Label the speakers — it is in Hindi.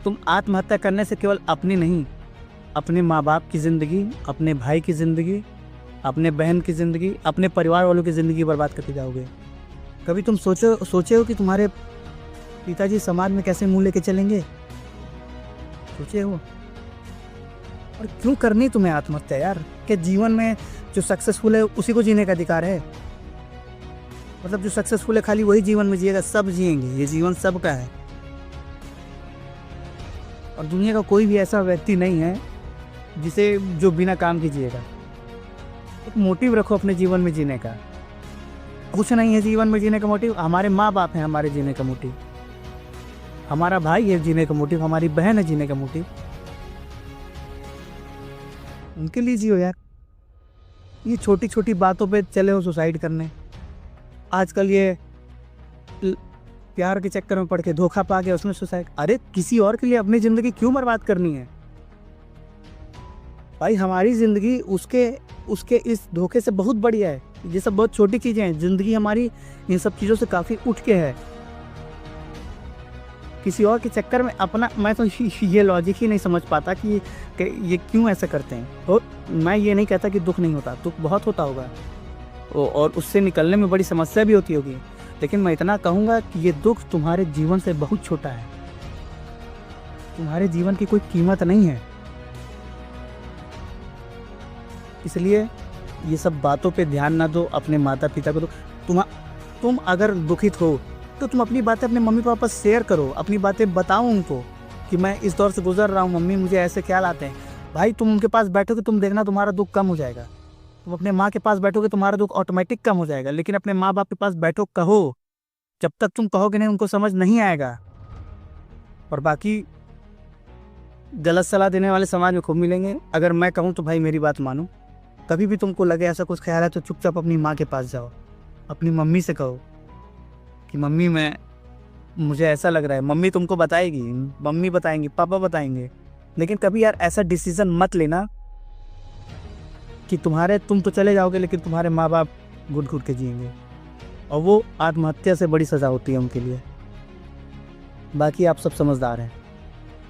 Speaker 1: तुम आत्महत्या करने से केवल अपनी नहीं, अपने माँ बाप की ज़िंदगी, अपने भाई की ज़िंदगी, अपने बहन की ज़िंदगी, अपने परिवार वालों की ज़िंदगी बर्बाद करते जाओगे। कभी तुम सोचे हो कि तुम्हारे पिताजी समाज में कैसे मुँह लेके चलेंगे? सोचे हो? और क्यों करनी तुम्हें आत्महत्या यार? कि जीवन में जो सक्सेसफुल है उसी को जीने का अधिकार है। मतलब जो सक्सेसफुल है खाली वही जीवन में जिएगा, सब जिएंगे, ये जीवन सबका है। और दुनिया का कोई भी ऐसा व्यक्ति नहीं है जिसे जो बिना काम के जिएगा। एक मोटिव रखो अपने जीवन में जीने का। कुछ नहीं है जीवन में जीने का मोटिव, हमारे माँ बाप हैं हमारे जीने का मोटिव, हमारा भाई है जीने का मोटिव, हमारी बहन है जीने का मोटिव। उनके लिए जियो यार। ये छोटी छोटी बातों पे चले हो सुसाइड करने। आजकल ये प्यार के चक्कर में पड़ के धोखा पा के उसमें सुसाइड। अरे किसी और के लिए अपनी ज़िंदगी क्यों बर्बाद करनी है भाई? हमारी ज़िंदगी उसके इस धोखे से बहुत बढ़िया है। ये सब बहुत छोटी चीज़ें हैं, ज़िंदगी हमारी इन सब चीज़ों से काफ़ी उठ के है। किसी और के चक्कर में अपना, मैं तो ये लॉजिक ही नहीं समझ पाता कि ये क्यों ऐसा करते हैं। और मैं ये नहीं कहता कि दुख नहीं होता, दुख बहुत होता होगा और उससे निकलने में बड़ी समस्या भी होती होगी, लेकिन मैं इतना कहूँगा कि ये दुख तुम्हारे जीवन से बहुत छोटा है। तुम्हारे जीवन की कोई कीमत नहीं है। इसलिए ये सब बातों पे ध्यान ना दो, अपने माता पिता को दो। तुम अगर दुखित हो तो तुम अपनी बातें अपने मम्मी पापा से शेयर करो, अपनी बातें बताओ उनको कि मैं इस दौर से गुजर रहा हूँ, मम्मी मुझे ऐसे ख्याल आते हैं। भाई तुम उनके पास बैठोगे, तुम देखना तुम्हारा दुख कम हो जाएगा। तुम अपने माँ के पास बैठोगे, तुम्हारा दुख ऑटोमेटिक कम हो जाएगा। लेकिन अपने माँ बाप के पास बैठो, कहो, जब तक तुम कहोगे नहीं उनको समझ नहीं आएगा। और बाकी गलत सलाह देने वाले समाज में खूब मिलेंगे। अगर मैं कहूँ तो भाई मेरी बात मानो। कभी भी तुमको लगे ऐसा कुछ ख्याल है तो चुपचाप अपनी माँ के पास जाओ, अपनी मम्मी से कहो कि मम्मी मुझे ऐसा लग रहा है। मम्मी तुमको बताएगी, मम्मी बताएंगी, पापा बताएंगे। लेकिन कभी यार ऐसा डिसीजन मत लेना कि तुम तो चले जाओगे लेकिन तुम्हारे माँ बाप घुट घुट के जिएंगे, और वो आत्महत्या से बड़ी सज़ा होती है उनके लिए। बाकी आप सब समझदार हैं।